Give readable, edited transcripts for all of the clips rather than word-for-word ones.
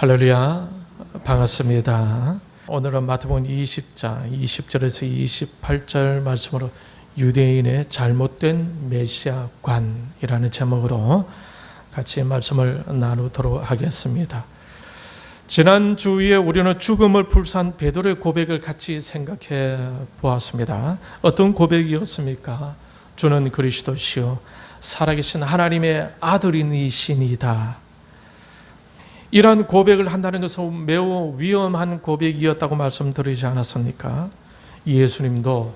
할렐루야, 반갑습니다. 오늘은 마태복음 20장 20절에서 28절 말씀으로 유대인의 잘못된 메시아관이라는 제목으로 같이 말씀을 나누도록 하겠습니다. 지난 주에 우리는 죽음을 불사한 베드로의 고백을 같이 생각해 보았습니다. 어떤 고백이었습니까? 주는 그리스도시요 살아계신 하나님의 아들이시니이다. 이러한 고백을 한다는 것은 매우 위험한 고백이었다고 말씀드리지 않았습니까? 예수님도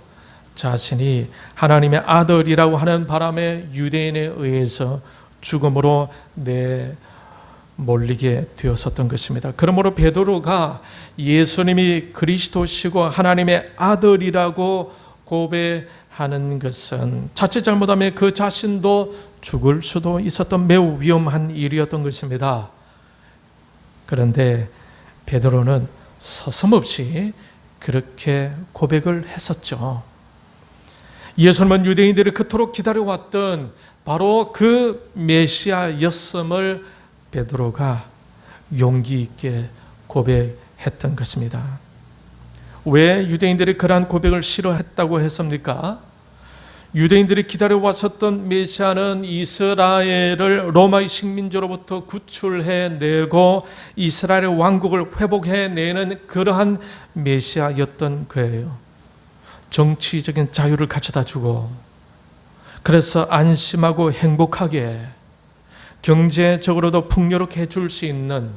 자신이 하나님의 아들이라고 하는 바람에 유대인에 의해서 죽음으로 내몰리게 되었었던 것입니다. 그러므로 베드로가 예수님이 그리스도시고 하나님의 아들이라고 고백하는 것은 자칫 잘못하면 그 자신도 죽을 수도 있었던 매우 위험한 일이었던 것입니다. 그런데 베드로는 서슴없이 그렇게 고백을 했었죠. 예수님은 유대인들이 그토록 기다려왔던 바로 그 메시아였음을 베드로가 용기 있게 고백했던 것입니다. 왜 유대인들이 그러한 고백을 싫어했다고 했습니까? 유대인들이 기다려왔었던 메시아는 이스라엘을 로마의 식민지로부터 구출해내고 이스라엘의 왕국을 회복해내는 그러한 메시아였던 거예요. 정치적인 자유를 가져다 주고, 그래서 안심하고 행복하게 경제적으로도 풍요롭게 해줄 수 있는,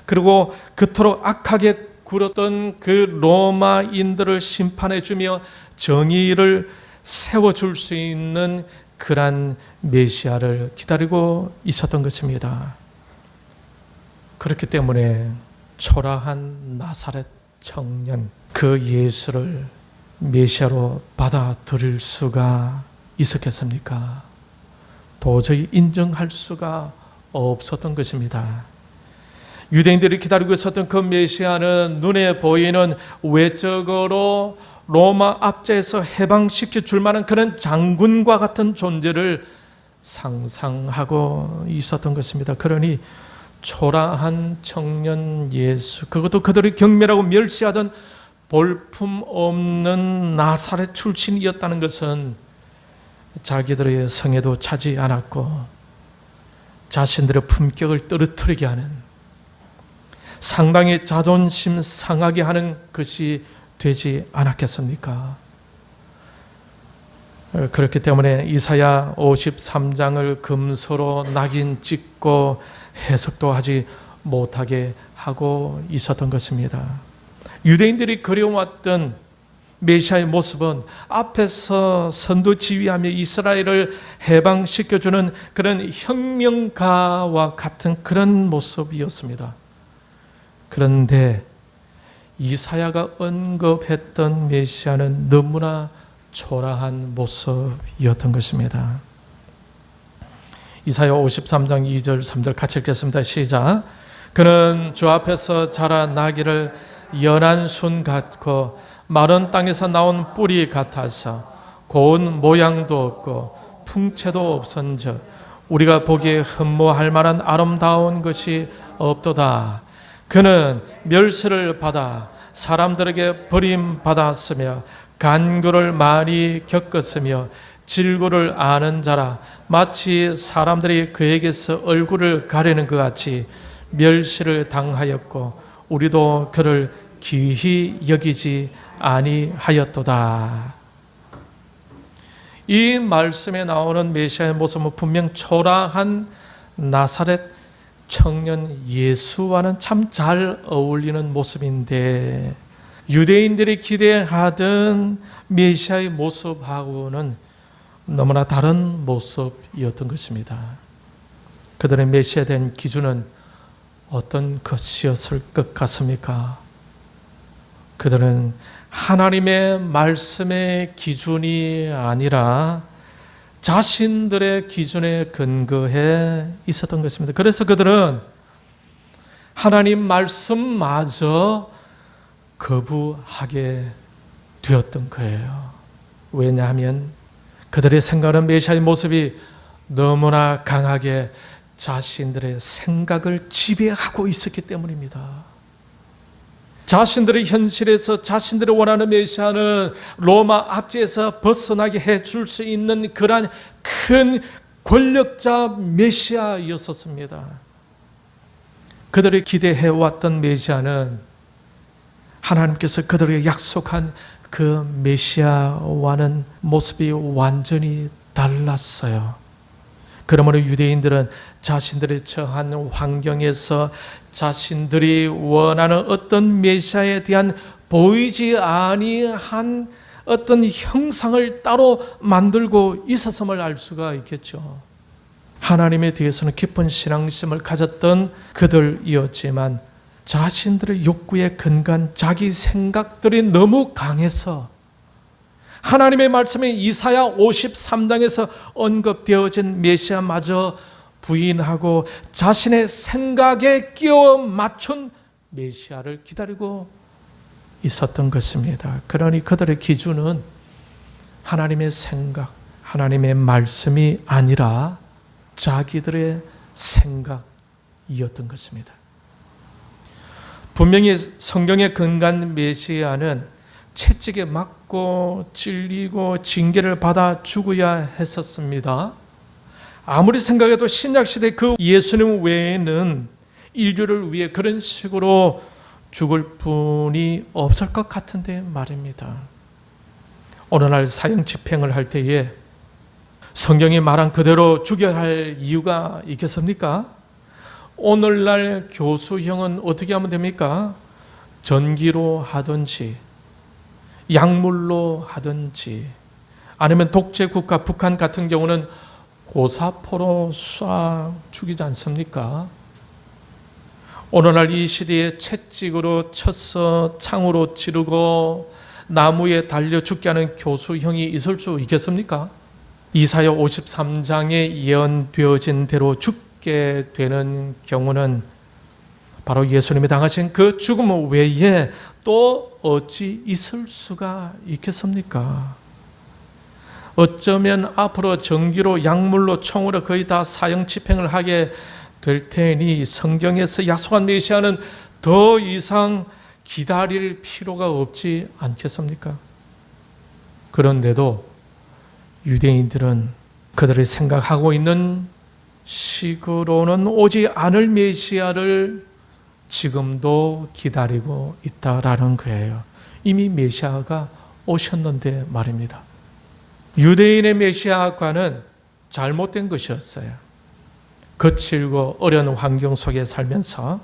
그리고 그토록 악하게 굴었던 그 로마인들을 심판해주며 정의를 세워줄 수 있는 그런 메시아를 기다리고 있었던 것입니다. 그렇기 때문에 초라한 나사렛 청년, 그 예수를 메시아로 받아들일 수가 있었겠습니까? 도저히 인정할 수가 없었던 것입니다. 유대인들이 기다리고 있었던 그 메시아는 눈에 보이는 외적으로 로마 압제에서 해방시켜 줄 만한 그런 장군과 같은 존재를 상상하고 있었던 것입니다. 그러니 초라한 청년 예수, 그것도 그들이 경멸하고 멸시하던 볼품없는 나사렛 출신이었다는 것은 자기들의 성에도 차지 않았고 자신들의 품격을 떨어뜨리게 하는, 상당히 자존심 상하게 하는 것이 되지 않았겠습니까? 그렇기 때문에 이사야 53장을 금서로 낙인 찍고 해석도 하지 못하게 하고 있었던 것입니다. 유대인들이 그려왔던 메시아의 모습은 앞에서 선두 지휘하며 이스라엘을 해방시켜주는 그런 혁명가와 같은 그런 모습이었습니다. 그런데 이사야가 언급했던 메시아는 너무나 초라한 모습이었던 것입니다. 이사야 53장 2절 3절 같이 읽겠습니다. 시작. 그는 주 앞에서 자라나기를 연한 순 같고 마른 땅에서 나온 뿌리 같아서 고운 모양도 없고 풍채도 없은즉 우리가 보기에 흠모할 만한 아름다운 것이 없도다. 그는 멸시를 받아 사람들에게 버림받았으며 간구를 많이 겪었으며 질고를 아는 자라. 마치 사람들이 그에게서 얼굴을 가리는 것 같이 멸시를 당하였고 우리도 그를 귀히 여기지 아니하였도다. 이 말씀에 나오는 메시아의 모습은 분명 초라한 나사렛 청년 예수와는 참 잘 어울리는 모습인데 유대인들이 기대하던 메시아의 모습하고는 너무나 다른 모습이었던 것입니다. 그들의 메시아에 대한 기준은 어떤 것이었을 것 같습니까? 그들은 하나님의 말씀의 기준이 아니라 자신들의 기준에 근거해 있었던 것입니다. 그래서 그들은 하나님 말씀마저 거부하게 되었던 거예요. 왜냐하면 그들의 생각하는 메시아의 모습이 너무나 강하게 자신들의 생각을 지배하고 있었기 때문입니다. 자신들의 현실에서 자신들이 원하는 메시아는 로마 압제에서 벗어나게 해줄 수 있는 그러한 큰 권력자 메시아였었습니다. 그들이 기대해왔던 메시아는 하나님께서 그들에게 약속한 그 메시아와는 모습이 완전히 달랐어요. 그러므로 유대인들은 자신들이 처한 환경에서 자신들이 원하는 어떤 메시아에 대한 보이지 아니한 어떤 형상을 따로 만들고 있었음을 알 수가 있겠죠. 하나님에 대해서는 깊은 신앙심을 가졌던 그들이었지만 자신들의 욕구에 근간 자기 생각들이 너무 강해서 하나님의 말씀이 이사야 53장에서 언급되어진 메시아마저 부인하고 자신의 생각에 끼워 맞춘 메시아를 기다리고 있었던 것입니다. 그러니 그들의 기준은 하나님의 생각, 하나님의 말씀이 아니라 자기들의 생각이었던 것입니다. 분명히 성경에 근간 메시아는 채찍에 맞고 찔리고 징계를 받아 죽어야 했었습니다. 아무리 생각해도 신약시대 그 예수님 외에는 인류를 위해 그런 식으로 죽을 분이 없을 것 같은데 말입니다. 어느 날 사형 집행을 할 때에 성경이 말한 그대로 죽여야 할 이유가 있겠습니까? 오늘날 교수형은 어떻게 하면 됩니까? 전기로 하든지 약물로 하든지 아니면 독재국가 북한 같은 경우는 고사포로 쏴 죽이지 않습니까? 오늘날 이 시대에 채찍으로 쳐서 창으로 찌르고 나무에 달려 죽게 하는 교수형이 있을 수 있겠습니까? 이사야 53장에 예언되어진 대로 죽게 되는 경우는 바로 예수님이 당하신 그 죽음 외에 또 어찌 있을 수가 있겠습니까? 어쩌면 앞으로 전기로 약물로 총으로 거의 다 사형 집행을 하게 될 테니 성경에서 약속한 메시아는 더 이상 기다릴 필요가 없지 않겠습니까? 그런데도 유대인들은 그들이 생각하고 있는 식으로는 오지 않을 메시아를 지금도 기다리고 있다라는 거예요. 이미 메시아가 오셨는데 말입니다. 유대인의 메시아과는 잘못된 것이었어요. 거칠고 어려운 환경 속에 살면서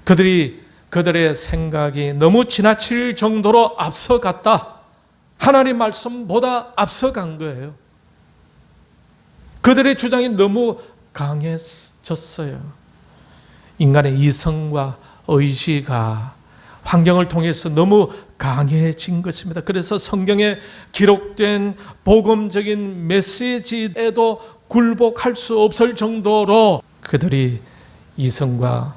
그들의 생각이 너무 지나칠 정도로 앞서갔다. 하나님 말씀보다 앞서간 거예요. 그들의 주장이 너무 강해졌어요. 인간의 이성과 의지가 환경을 통해서 너무 강해진 것입니다. 그래서 성경에 기록된 복음적인 메시지에도 굴복할 수 없을 정도로 그들이 이성과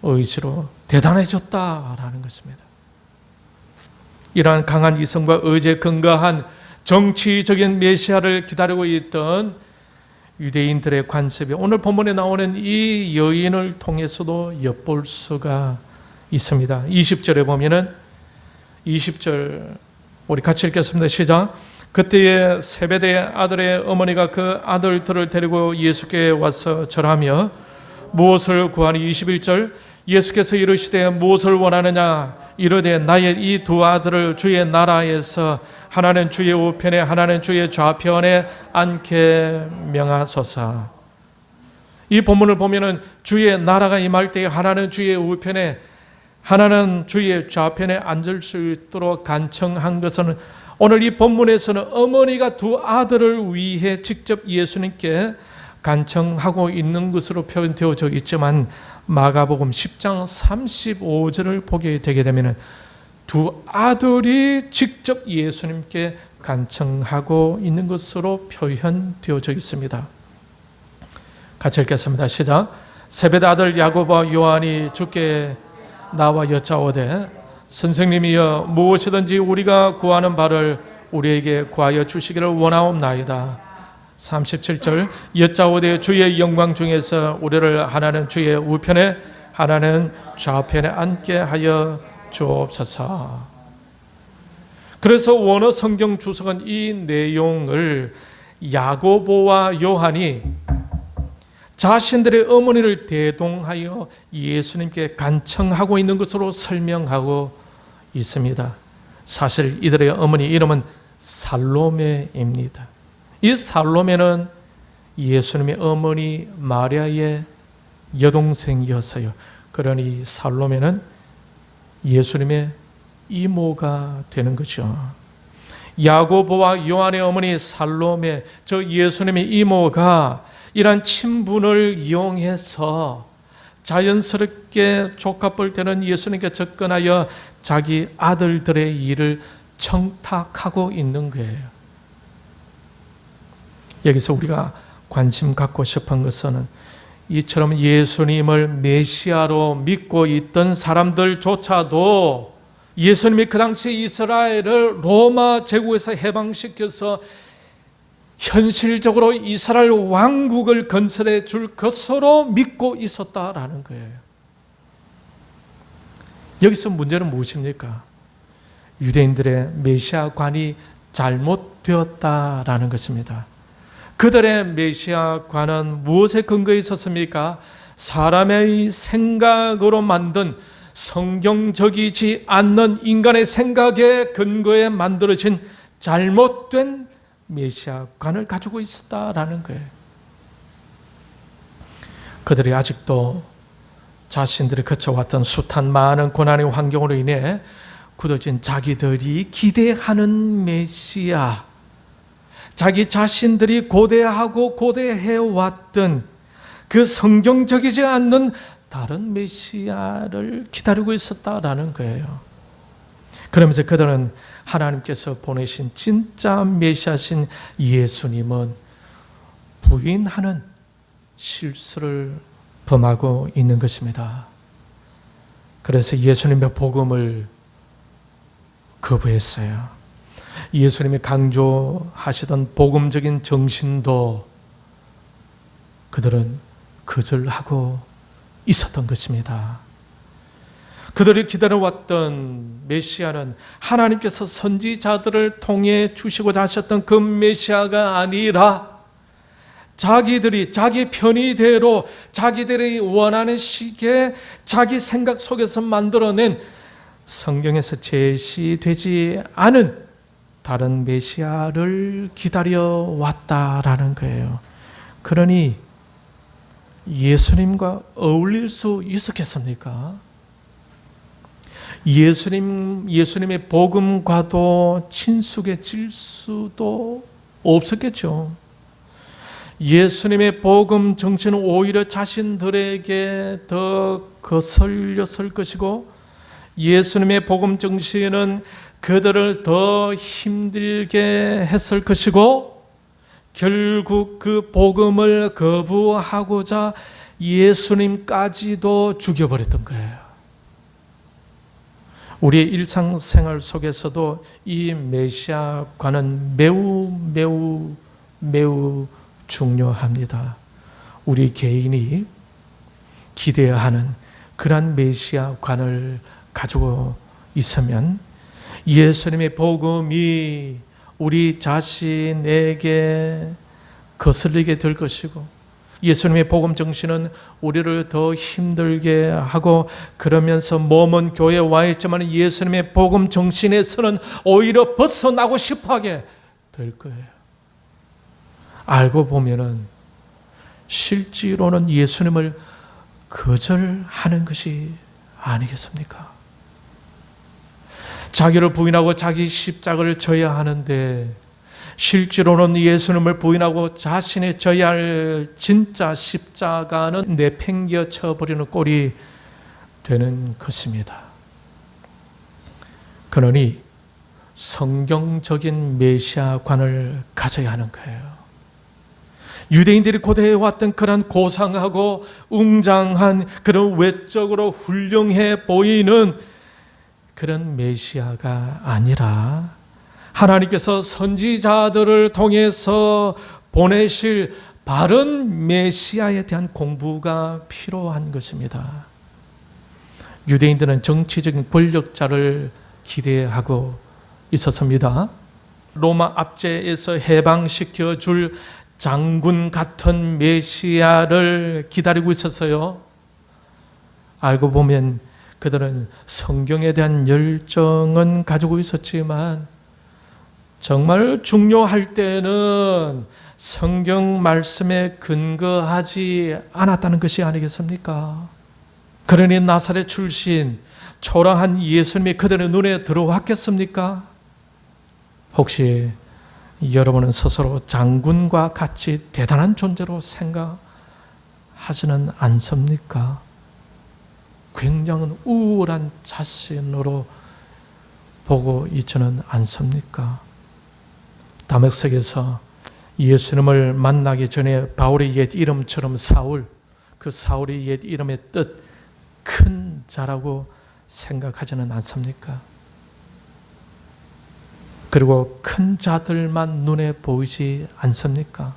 의지로 대단해졌다라는 것입니다. 이러한 강한 이성과 의지에 근거한 정치적인 메시아를 기다리고 있던 유대인들의 관습이 오늘 본문에 나오는 이 여인을 통해서도 엿볼 수가 있습니다. 20절에 보면은 20절 우리 같이 읽겠습니다. 시작. 그때에 세베대의 아들의 어머니가 그 아들들을 데리고 예수께 와서 절하며 무엇을 구하니 21절 예수께서 이르시되 무엇을 원하느냐 이르되 나의 이 두 아들을 주의 나라에서 하나는 주의 우편에 하나는 주의 좌편에 앉게 명하소서. 이 본문을 보면은 주의 나라가 임할 때에 하나는 주의 우편에 하나는 주의 좌편에 앉을 수 있도록 간청한 것은 오늘 이 본문에서는 어머니가 두 아들을 위해 직접 예수님께 간청하고 있는 것으로 표현되어져 있지만 마가복음 10장 35절을 보게 되게 되면 두 아들이 직접 예수님께 간청하고 있는 것으로 표현되어져 있습니다. 같이 읽겠습니다. 시작. 세베대 아들 야고보와 요한이 주께 나와 여짜오되 선생님이여 무엇이든지 우리가 구하는 바를 우리에게 구하여 주시기를 원하옵나이다. 37절 여짜오되 주의 영광 중에서 우리를 하나는 주의 우편에 하나는 좌편에 앉게 하여 주옵소서. 그래서 원어 성경 주석은 이 내용을 야고보와 요한이 자신들의 어머니를 대동하여 예수님께 간청하고 있는 것으로 설명하고 있습니다. 사실 이들의 어머니 이름은 살로메입니다. 이 살로메는 예수님의 어머니 마리아의 여동생이었어요. 그러니 살로메는 예수님의 이모가 되는 거죠. 야고보와 요한의 어머니 살로메, 저 예수님의 이모가 이러한 친분을 이용해서 자연스럽게 조카뻘 되는 예수님께 접근하여 자기 아들들의 일을 청탁하고 있는 거예요. 여기서 우리가 관심 갖고 싶은 것은 이처럼 예수님을 메시아로 믿고 있던 사람들조차도 예수님이 그 당시 이스라엘을 로마 제국에서 해방시켜서 현실적으로 이스라엘 왕국을 건설해 줄 것으로 믿고 있었다라는 거예요. 여기서 문제는 무엇입니까? 유대인들의 메시아관이 잘못되었다라는 것입니다. 그들의 메시아관은 무엇에 근거해 있었습니까? 사람의 생각으로 만든 성경적이지 않는 인간의 생각에 근거해 만들어진 잘못된 메시아관을 가지고 있었다라는 거예요. 그들이 아직도 자신들이 거쳐왔던 숱한 많은 고난의 환경으로 인해 굳어진 자기들이 기대하는 메시아, 자기 자신들이 고대하고 고대해왔던 그 성경적이지 않는 다른 메시아를 기다리고 있었다라는 거예요. 그러면서 그들은 하나님께서 보내신 진짜 메시아신 예수님은 부인하는 실수를 범하고 있는 것입니다. 그래서 예수님의 복음을 거부했어요. 예수님이 강조하시던 복음적인 정신도 그들은 거절하고 있었던 것입니다. 그들이 기다려왔던 메시아는 하나님께서 선지자들을 통해 주시고자 하셨던 그 메시아가 아니라 자기들이 자기 편의대로 자기들이 원하는 식의 자기 생각 속에서 만들어낸 성경에서 제시되지 않은 다른 메시아를 기다려왔다라는 거예요. 그러니 예수님과 어울릴 수 있었겠습니까? 예수님의 복음과도 친숙해질 수도 없었겠죠. 예수님의 복음 정신은 오히려 자신들에게 더 거슬렸을 것이고, 예수님의 복음 정신은 그들을 더 힘들게 했을 것이고, 결국 그 복음을 거부하고자 예수님까지도 죽여버렸던 거예요. 우리의 일상생활 속에서도 이 메시아관은 매우 중요합니다. 우리 개인이 기대하는 그러한 메시아관을 가지고 있으면 예수님의 복음이 우리 자신에게 거슬리게 될 것이고, 예수님의 복음 정신은 우리를 더 힘들게 하고, 그러면서 몸은 교회에 와 있지만 예수님의 복음 정신에서는 오히려 벗어나고 싶어하게 될 거예요. 알고 보면은 실제로는 예수님을 거절하는 것이 아니겠습니까? 자기를 부인하고 자기 십자가를 져야 하는데 실제로는 예수님을 부인하고 자신의 져야 할 진짜 십자가는 내팽개쳐 버리는 꼴이 되는 것입니다. 그러니 성경적인 메시아관을 가져야 하는 거예요. 유대인들이 고대해왔던 그런 고상하고 웅장한 그런 외적으로 훌륭해 보이는 그런 메시아가 아니라 하나님께서 선지자들을 통해서 보내실 바른 메시아에 대한 공부가 필요한 것입니다. 유대인들은 정치적인 권력자를 기대하고 있었습니다. 로마 압제에서 해방시켜 줄 장군 같은 메시아를 기다리고 있었어요. 알고 보면 그들은 성경에 대한 열정은 가지고 있었지만 정말 중요할 때는 성경 말씀에 근거하지 않았다는 것이 아니겠습니까? 그러니 나사렛 출신 초라한 예수님이 그들의 눈에 들어왔겠습니까? 혹시 여러분은 스스로 장군과 같이 대단한 존재로 생각하지는 않습니까? 굉장한 우월한 자신으로 보고 있지는 않습니까? 다메섹에서 예수님을 만나기 전에 바울의 옛 이름처럼 사울, 그 사울의 옛 이름의 뜻 큰 자라고 생각하지는 않습니까? 그리고 큰 자들만 눈에 보이지 않습니까?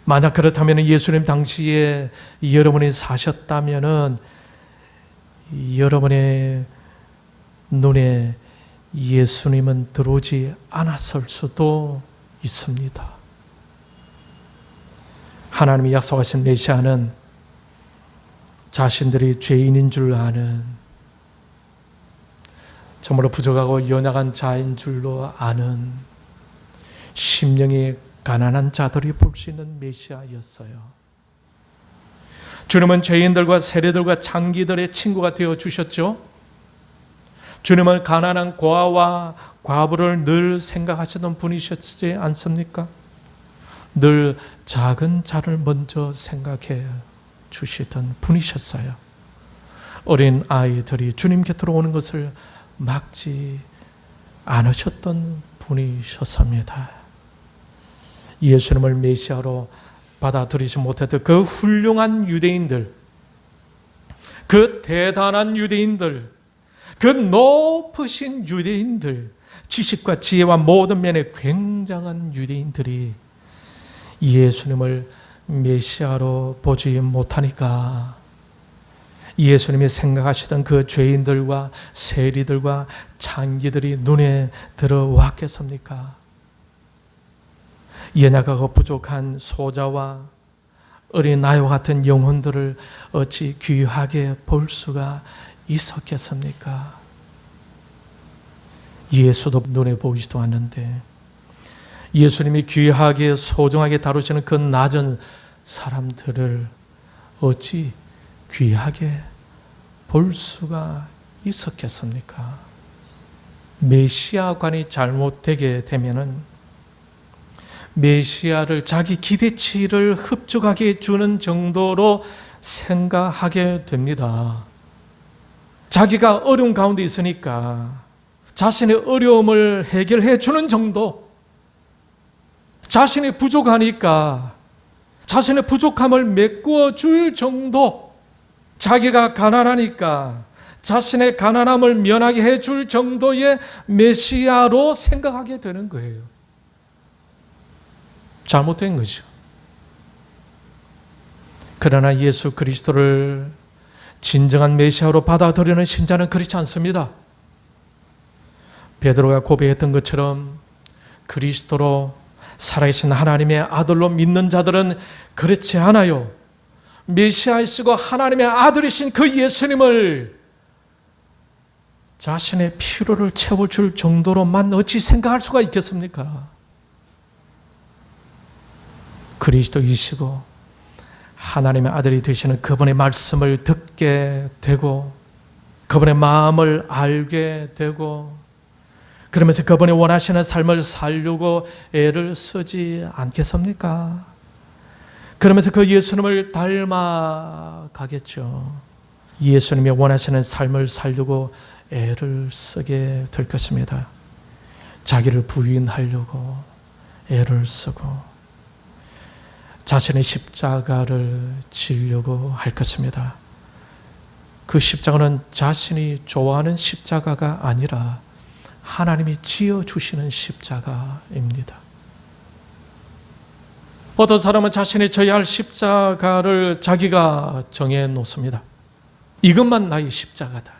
만약 그렇다면 예수님 당시에 여러분이 사셨다면 여러분의 눈에 예수님은 들어오지 않았을 수도 있습니다. 하나님이 약속하신 메시아는 자신들이 죄인인 줄 아는, 정말로 부족하고 연약한 자인 줄로 아는 심령이 가난한 자들이 볼 수 있는 메시아였어요. 주님은 죄인들과 세리들과 창기들의 친구가 되어 주셨죠. 주님은 가난한 고아와 과부를 늘 생각하시던 분이셨지 않습니까? 늘 작은 자를 먼저 생각해 주시던 분이셨어요. 어린 아이들이 주님 곁으로 오는 것을 막지 않으셨던 분이셨습니다. 예수님을 메시아로 받아들이지 못했던 그 훌륭한 유대인들, 그 대단한 유대인들, 그 높으신 유대인들, 지식과 지혜와 모든 면에 굉장한 유대인들이 예수님을 메시아로 보지 못하니까 예수님이 생각하시던 그 죄인들과 세리들과 창기들이 눈에 들어왔겠습니까? 연약하고 부족한 소자와 어린아이와 같은 영혼들을 어찌 귀하게 볼 수가 있었겠습니까? 예수도 눈에 보이지도 않는데 예수님이 귀하게 소중하게 다루시는 그 낮은 사람들을 어찌 귀하게 볼 수가 있었겠습니까? 메시아관이 잘못되게 되면은 메시아를 자기 기대치를 흡족하게 주는 정도로 생각하게 됩니다. 자기가 어려운 가운데 있으니까 자신의 어려움을 해결해 주는 정도, 자신이 부족하니까 자신의 부족함을 메꾸어 줄 정도, 자기가 가난하니까 자신의 가난함을 면하게 해줄 정도의 메시아로 생각하게 되는 거예요. 잘못된 거죠. 그러나 예수 그리스도를 진정한 메시아로 받아들이는 신자는 그렇지 않습니다. 베드로가 고백했던 것처럼 그리스도로 살아계신 하나님의 아들로 믿는 자들은 그렇지 않아요. 메시아이시고 하나님의 아들이신 그 예수님을 자신의 필요를 채워줄 정도로만 어찌 생각할 수가 있겠습니까? 그리스도이시고 하나님의 아들이 되시는 그분의 말씀을 듣게 되고 그분의 마음을 알게 되고 그러면서 그분이 원하시는 삶을 살려고 애를 쓰지 않겠습니까? 그러면서 그 예수님을 닮아가겠죠. 예수님이 원하시는 삶을 살려고 애를 쓰게 될 것입니다. 자기를 부인하려고 애를 쓰고 자신의 십자가를 지려고 할 것입니다. 그 십자가는 자신이 좋아하는 십자가가 아니라 하나님이 지어주시는 십자가입니다. 어떤 사람은 자신이 져야 할 십자가를 자기가 정해 놓습니다. 이것만 나의 십자가다.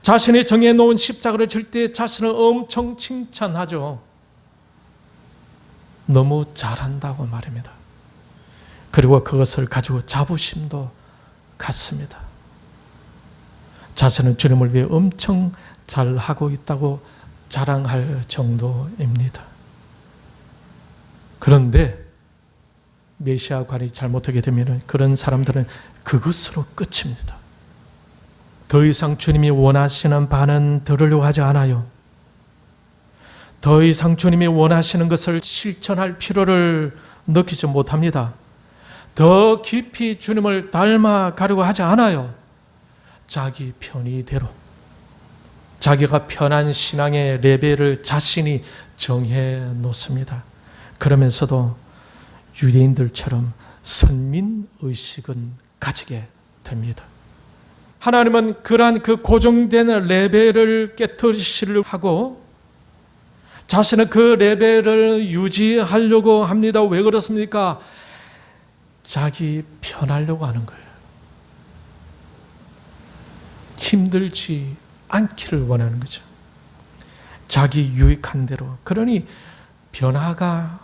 자신이 정해 놓은 십자가를 질 때 자신을 엄청 칭찬하죠. 너무 잘한다고 말입니다. 그리고 그것을 가지고 자부심도 갖습니다. 자신은 주님을 위해 엄청 잘하고 있다고 자랑할 정도입니다. 그런데 메시아관이 잘못하게 되면 그런 사람들은 그것으로 끝입니다. 더 이상 주님이 원하시는 바는 들으려고 하지 않아요. 더 이상 주님이 원하시는 것을 실천할 필요를 느끼지 못합니다. 더 깊이 주님을 닮아가려고 하지 않아요. 자기 편의대로, 자기가 편한 신앙의 레벨을 자신이 정해 놓습니다. 그러면서도 유대인들처럼 선민의식은 가지게 됩니다. 하나님은 그러한 그 고정된 레벨을 깨뜨리시려고 하고 자신은 그 레벨을 유지하려고 합니다. 왜 그렇습니까? 자기 편하려고 하는 거예요. 힘들지 않기를 원하는 거죠. 자기 유익한 대로. 그러니 변화가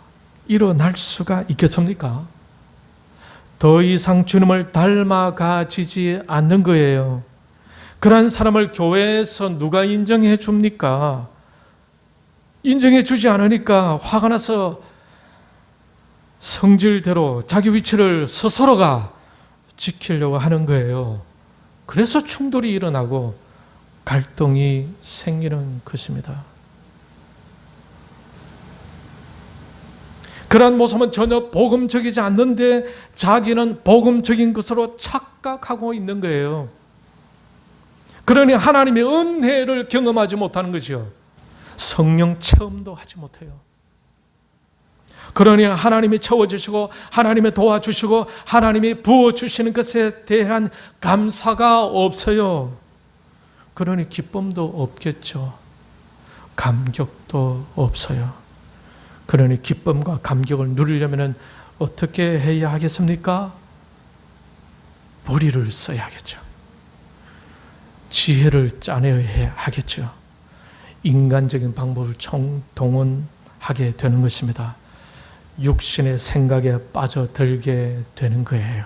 일어날 수가 있겠습니까? 더 이상 주님을 닮아가지지 않는 거예요. 그런 사람을 교회에서 누가 인정해 줍니까? 인정해 주지 않으니까 화가 나서 성질대로 자기 위치를 스스로가 지키려고 하는 거예요. 그래서 충돌이 일어나고 갈등이 생기는 것입니다. 그러한 모습은 전혀 복음적이지 않는데 자기는 복음적인 것으로 착각하고 있는 거예요. 그러니 하나님의 은혜를 경험하지 못하는 거죠. 성령 체험도 하지 못해요. 그러니 하나님이 채워주시고 하나님이 도와주시고 하나님이 부어주시는 것에 대한 감사가 없어요. 그러니 기쁨도 없겠죠. 감격도 없어요. 그러니 기쁨과 감격을 누리려면 어떻게 해야 하겠습니까? 머리를 써야겠죠. 지혜를 짜내야 하겠죠. 인간적인 방법을 총동원하게 되는 것입니다. 육신의 생각에 빠져들게 되는 거예요.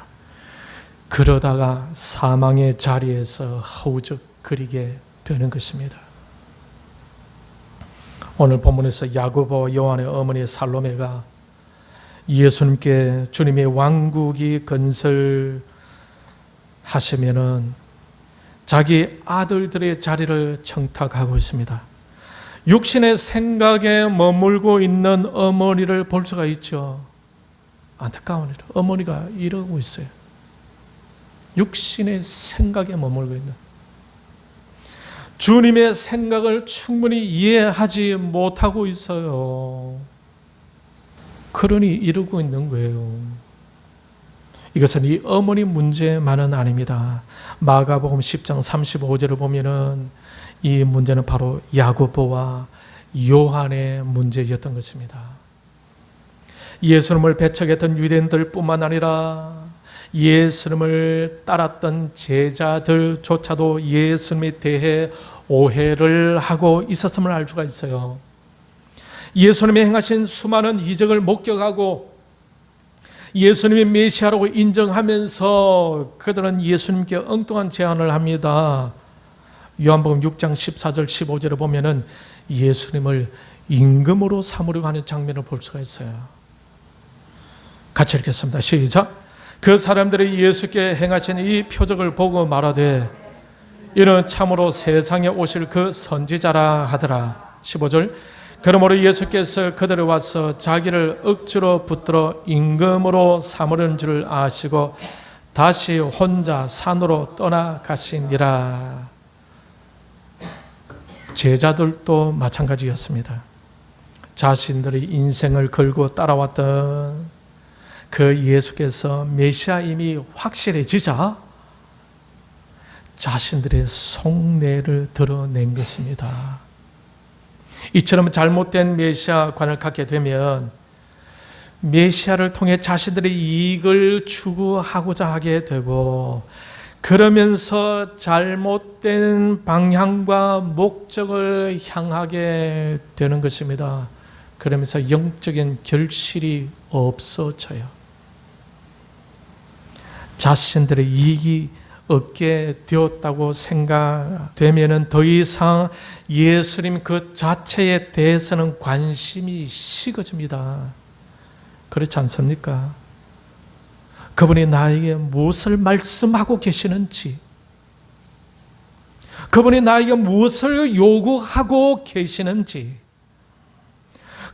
그러다가 사망의 자리에서 허우적거리게 되는 것입니다. 오늘 본문에서 야고보 요한의 어머니 살로메가 예수님께 주님의 왕국이 건설하시면은 자기 아들들의 자리를 청탁하고 있습니다. 육신의 생각에 머물고 있는 어머니를 볼 수가 있죠. 안타까운 일. 어머니가 이러고 있어요. 육신의 생각에 머물고 있는. 주님의 생각을 충분히 이해하지 못하고 있어요. 그러니 이러고 있는 거예요. 이것은 이 어머니 문제만은 아닙니다. 마가복음 10장 35절을 보면은 이 문제는 바로 야고보와 요한의 문제였던 것입니다. 예수님을 배척했던 유대인들뿐만 아니라 예수님을 따랐던 제자들조차도 예수님에 대해 오해를 하고 있었음을 알 수가 있어요. 예수님이 행하신 수많은 이적을 목격하고 예수님이 메시아라고 인정하면서 그들은 예수님께 엉뚱한 제안을 합니다. 요한복음 6장 14절 15절을 보면은 예수님을 임금으로 삼으려고 하는 장면을 볼 수가 있어요. 같이 읽겠습니다. 시작. 그 사람들이 예수께 행하신 이 표적을 보고 말하되 이는 참으로 세상에 오실 그 선지자라 하더라. 15절. 그러므로 예수께서 그들을 와서 자기를 억지로 붙들어 임금으로 삼으려는 줄 아시고 다시 혼자 산으로 떠나가시니라. 제자들도 마찬가지였습니다. 자신들의 인생을 걸고 따라왔던 그 예수께서 메시아임이 확실해지자 자신들의 속내를 드러낸 것입니다. 이처럼 잘못된 메시아관을 갖게 되면 메시아를 통해 자신들의 이익을 추구하고자 하게 되고, 그러면서 잘못된 방향과 목적을 향하게 되는 것입니다. 그러면서 영적인 결실이 없어져요. 자신들의 이익이 얻게 되었다고 생각되면은 더 이상 예수님 그 자체에 대해서는 관심이 식어집니다. 그렇지 않습니까? 그분이 나에게 무엇을 말씀하고 계시는지, 그분이 나에게 무엇을 요구하고 계시는지,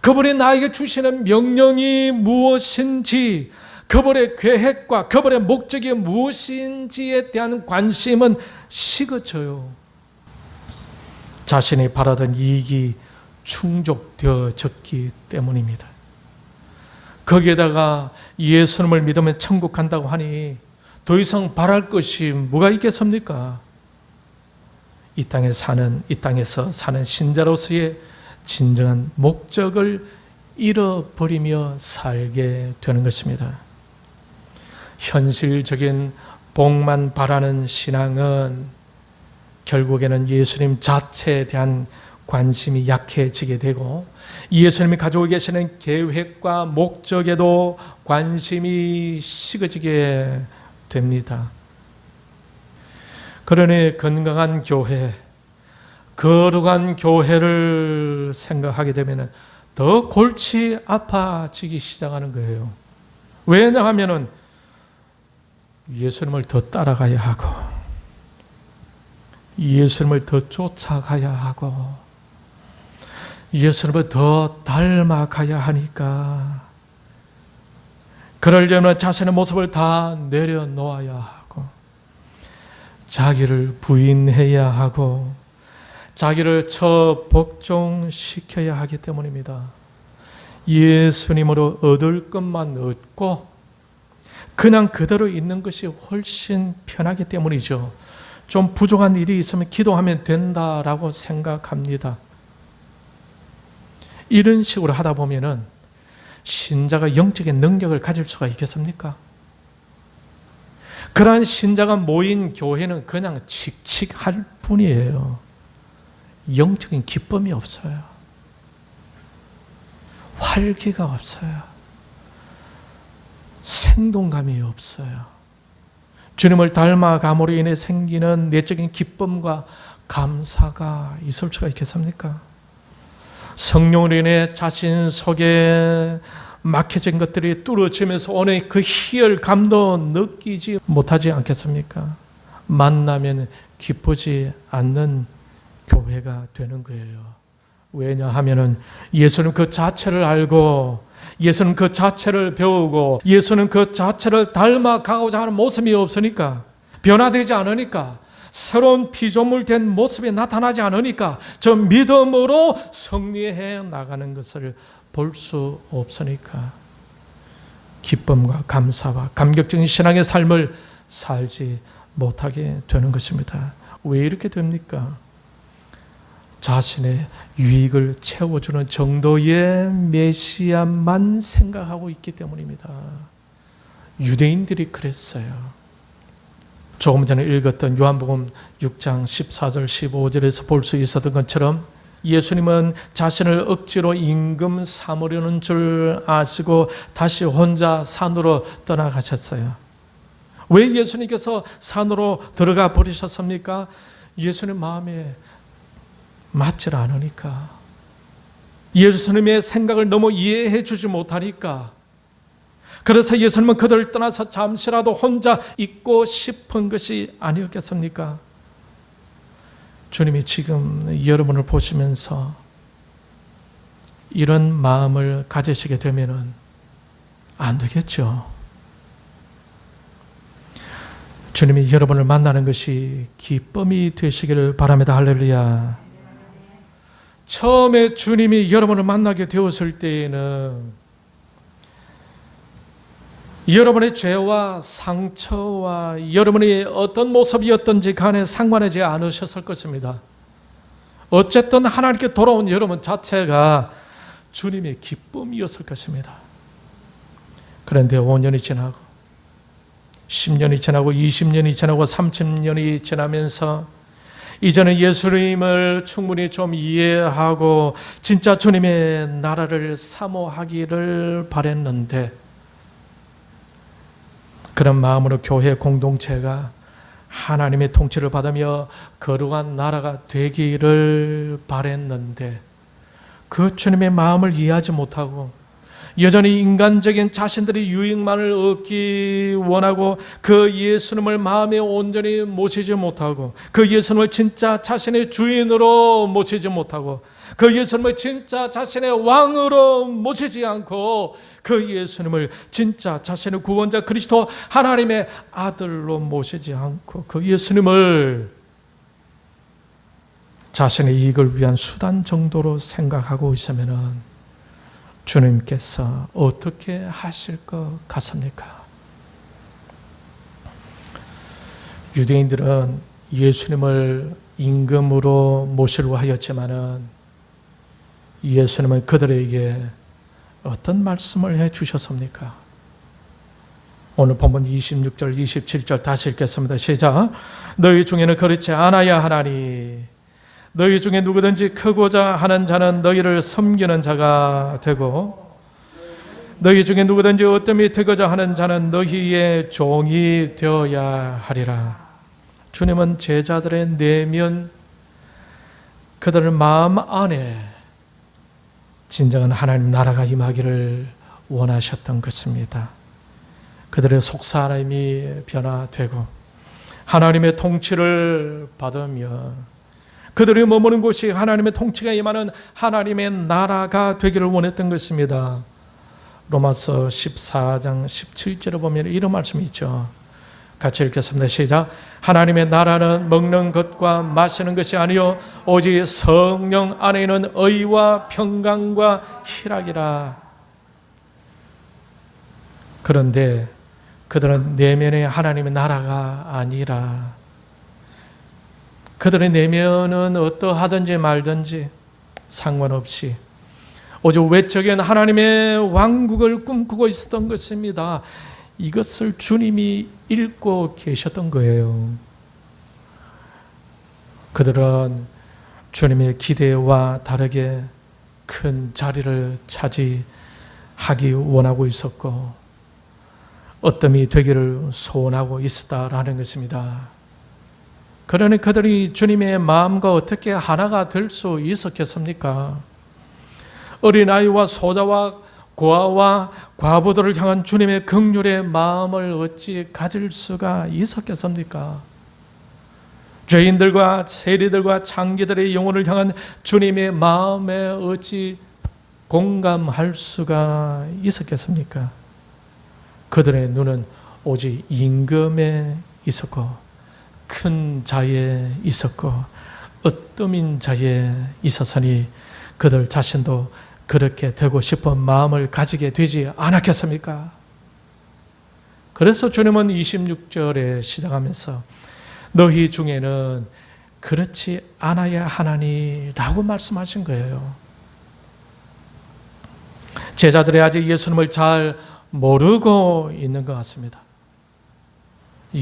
그분이 나에게 주시는 명령이 무엇인지, 그분의 계획과 그분의 목적이 무엇인지에 대한 관심은 식어져요. 자신이 바라던 이익이 충족되어졌기 때문입니다. 거기에다가 예수님을 믿으면 천국 간다고 하니 더 이상 바랄 것이 뭐가 있겠습니까? 이 땅에서 사는 신자로서의 진정한 목적을 잃어버리며 살게 되는 것입니다. 현실적인 복만 바라는 신앙은 결국에는 예수님 자체에 대한 관심이 약해지게 되고, 예수님이 가지고 계시는 계획과 목적에도 관심이 식어지게 됩니다. 그러니 건강한 교회, 거룩한 교회를 생각하게 되면 더 골치 아파지기 시작하는 거예요. 왜냐하면 예수님을 더 따라가야 하고, 예수님을 더 쫓아가야 하고, 예수님을 더 닮아가야 하니까, 그러려면 자신의 모습을 다 내려놓아야 하고, 자기를 부인해야 하고, 자기를 처복종시켜야 하기 때문입니다. 예수님으로 얻을 것만 얻고 그냥 그대로 있는 것이 훨씬 편하기 때문이죠. 좀 부족한 일이 있으면 기도하면 된다라고 생각합니다. 이런 식으로 하다 보면은 신자가 영적인 능력을 가질 수가 있겠습니까? 그러한 신자가 모인 교회는 그냥 칙칙할 뿐이에요. 영적인 기쁨이 없어요. 활기가 없어요. 생동감이 없어요. 주님을 닮아감으로 인해 생기는 내적인 기쁨과 감사가 있을 수가 있겠습니까? 성령으로 인해 자신 속에 막혀진 것들이 뚫어지면서 오늘 그 희열감도 느끼지 못하지 않겠습니까? 만나면 기쁘지 않는 교회가 되는 거예요. 왜냐하면 예수는 그 자체를 알고, 예수는 그 자체를 배우고, 예수는 그 자체를 닮아가고자 하는 모습이 없으니까, 변화되지 않으니까, 새로운 피조물된 모습이 나타나지 않으니까, 저 믿음으로 승리해 나가는 것을 볼 수 없으니까 기쁨과 감사와 감격적인 신앙의 삶을 살지 못하게 되는 것입니다. 왜 이렇게 됩니까? 자신의 유익을 채워주는 정도의 메시아만 생각하고 있기 때문입니다. 유대인들이 그랬어요. 조금 전에 읽었던 요한복음 6장 14절 15절에서 볼 수 있었던 것처럼 예수님은 자신을 억지로 임금 삼으려는 줄 아시고 다시 혼자 산으로 떠나가셨어요. 왜 예수님께서 산으로 들어가 버리셨습니까? 예수님 마음에 맞질 않으니까, 예수님의 생각을 너무 이해해 주지 못하니까, 그래서 예수님은 그들을 떠나서 잠시라도 혼자 있고 싶은 것이 아니었겠습니까? 주님이 지금 여러분을 보시면서 이런 마음을 가지시게 되면 안 되겠죠. 주님이 여러분을 만나는 것이 기쁨이 되시기를 바랍니다. 할렐루야. 처음에 주님이 여러분을 만나게 되었을 때에는 여러분의 죄와 상처와 여러분이 어떤 모습이었던지 간에 상관하지 않으셨을 것입니다. 어쨌든 하나님께 돌아온 여러분 자체가 주님의 기쁨이었을 것입니다. 그런데 5년이 지나고 10년이 지나고 20년이 지나고 30년이 지나면서 이제는 예수님을 충분히 좀 이해하고 진짜 주님의 나라를 사모하기를 바랬는데, 그런 마음으로 교회 공동체가 하나님의 통치를 받으며 거룩한 나라가 되기를 바랬는데, 그 주님의 마음을 이해하지 못하고 여전히 인간적인 자신들의 유익만을 얻기 원하고 그 예수님을 마음에 온전히 모시지 못하고 그 예수님을 진짜 자신의 주인으로 모시지 못하고 그 예수님을 진짜 자신의 왕으로 모시지 않고 그 예수님을 진짜 자신의 구원자 그리스도 하나님의 아들로 모시지 않고 그 예수님을 자신의 이익을 위한 수단 정도로 생각하고 있으면은 주님께서 어떻게 하실 것 같습니까? 유대인들은 예수님을 임금으로 모시려고 하였지만은 예수님은 그들에게 어떤 말씀을 해 주셨습니까? 오늘 본문 26절, 27절 다시 읽겠습니다. 시작. 너희 중에는 그렇지 않아야 하나니 너희 중에 누구든지 크고자 하는 자는 너희를 섬기는 자가 되고 너희 중에 누구든지 어뜸이 되고자 하는 자는 너희의 종이 되어야 하리라. 주님은 제자들의 내면 그들의 마음 안에 진정한 하나님 나라가 임하기를 원하셨던 것입니다. 그들의 속사람이 변화되고 하나님의 통치를 받으며 그들이 머무는 곳이 하나님의 통치가 임하는 하나님의 나라가 되기를 원했던 것입니다. 로마서 14장 17절에 보면 이런 말씀이 있죠. 같이 읽겠습니다. 시작. 하나님의 나라는 먹는 것과 마시는 것이 아니요 오직 성령 안에 있는 의와 평강과 희락이라. 그런데 그들은 내면의 하나님의 나라가 아니라 그들의 내면은 어떠하든지 말든지 상관없이 오직 외적인 하나님의 왕국을 꿈꾸고 있었던 것입니다. 이것을 주님이 읽고 계셨던 거예요. 그들은 주님의 기대와 다르게 큰 자리를 차지하기 원하고 있었고 어뜸이 되기를 소원하고 있었다라는 것입니다. 그러니 그들이 주님의 마음과 어떻게 하나가 될 수 있었겠습니까? 어린아이와 소자와 고아와 과부들을 향한 주님의 긍휼의 마음을 어찌 가질 수가 있었겠습니까? 죄인들과 세리들과 창기들의 영혼을 향한 주님의 마음에 어찌 공감할 수가 있었겠습니까? 그들의 눈은 오직 임금에 있었고 큰 자에 있었고 으뜸인 자에 있었으니 그들 자신도 그렇게 되고 싶은 마음을 가지게 되지 않았겠습니까? 그래서 주님은 26절에 시작하면서 너희 중에는 그렇지 않아야 하나니 라고 말씀하신 거예요. 제자들이 아직 예수님을 잘 모르고 있는 것 같습니다.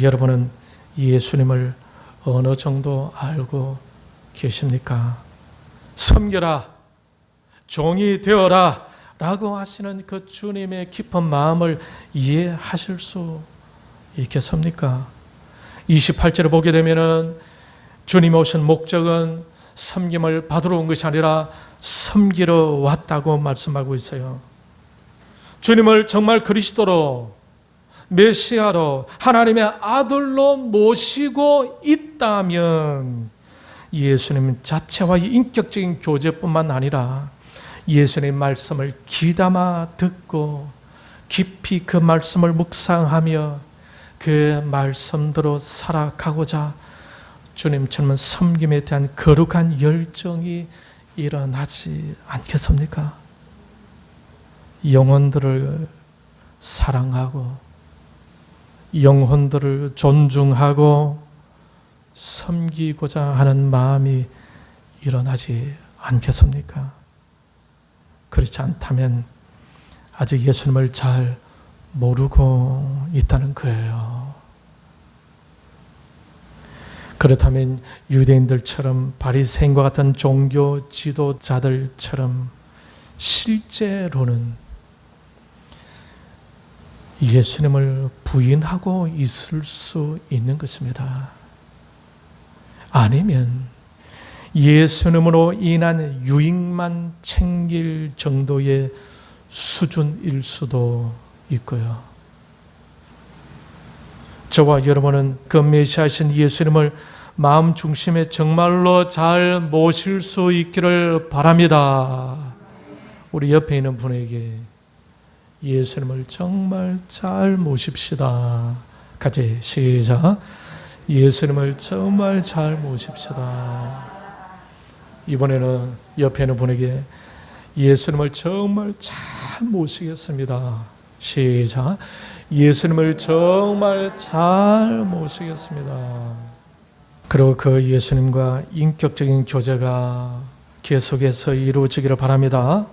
여러분은 예수님을 어느 정도 알고 계십니까? 섬겨라, 종이 되어라 라고 하시는 그 주님의 깊은 마음을 이해하실 수 있겠습니까? 28절을 보게 되면은 주님 오신 목적은 섬김을 받으러 온 것이 아니라 섬기러 왔다고 말씀하고 있어요. 주님을 정말 그리스도로 메시아로 하나님의 아들로 모시고 있다면 예수님 자체와의 인격적인 교제뿐만 아니라 예수님의 말씀을 귀담아 듣고 깊이 그 말씀을 묵상하며 그 말씀대로 살아가고자 주님처럼 섬김에 대한 거룩한 열정이 일어나지 않겠습니까? 영혼들을 사랑하고 영혼들을 존중하고 섬기고자 하는 마음이 일어나지 않겠습니까? 그렇지 않다면 아직 예수님을 잘 모르고 있다는 거예요. 그렇다면 유대인들처럼 바리새인과 같은 종교 지도자들처럼 실제로는 예수님을 부인하고 있을 수 있는 것입니다. 아니면 예수님으로 인한 유익만 챙길 정도의 수준일 수도 있고요. 저와 여러분은 그 메시아신 예수님을 마음 중심에 정말로 잘 모실 수 있기를 바랍니다. 우리 옆에 있는 분에게 예수님을 정말 잘 모십시다. 같이 시작. 예수님을 정말 잘 모십시다. 이번에는 옆에 있는 분에게 예수님을 정말 잘 모시겠습니다. 시작. 예수님을 정말 잘 모시겠습니다. 그리고 그 예수님과 인격적인 교제가 계속해서 이루어지기를 바랍니다.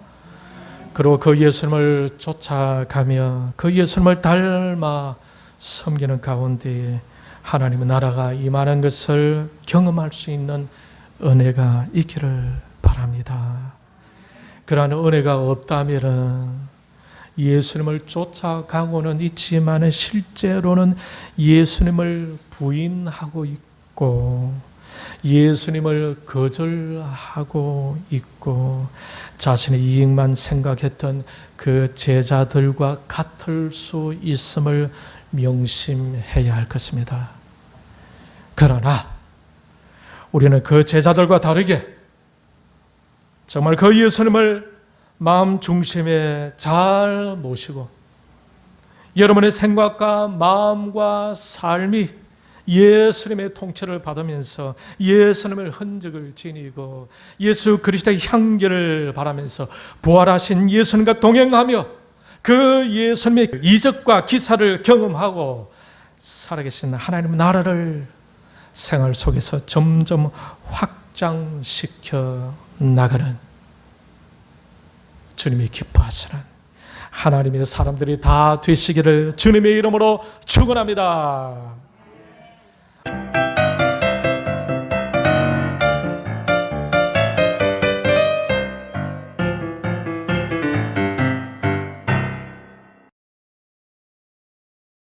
그리고 그 예수님을 쫓아가며 그 예수님을 닮아 섬기는 가운데 하나님의 나라가 임하는 것을 경험할 수 있는 은혜가 있기를 바랍니다. 그러한 은혜가 없다면 예수님을 쫓아가고는 있지만 실제로는 예수님을 부인하고 있고 예수님을 거절하고 있고 자신의 이익만 생각했던 그 제자들과 같을 수 있음을 명심해야 할 것입니다. 그러나 우리는 그 제자들과 다르게 정말 그 예수님을 마음 중심에 잘 모시고 여러분의 생각과 마음과 삶이 예수님의 통치를 받으면서 예수님의 흔적을 지니고 예수 그리스도의 향기를 바라면서 부활하신 예수님과 동행하며 그 예수님의 이적과 기사를 경험하고 살아계신 하나님의 나라를 생활 속에서 점점 확장시켜 나가는 주님이 기뻐하시는 하나님의 사람들이 다 되시기를 주님의 이름으로 축원합니다.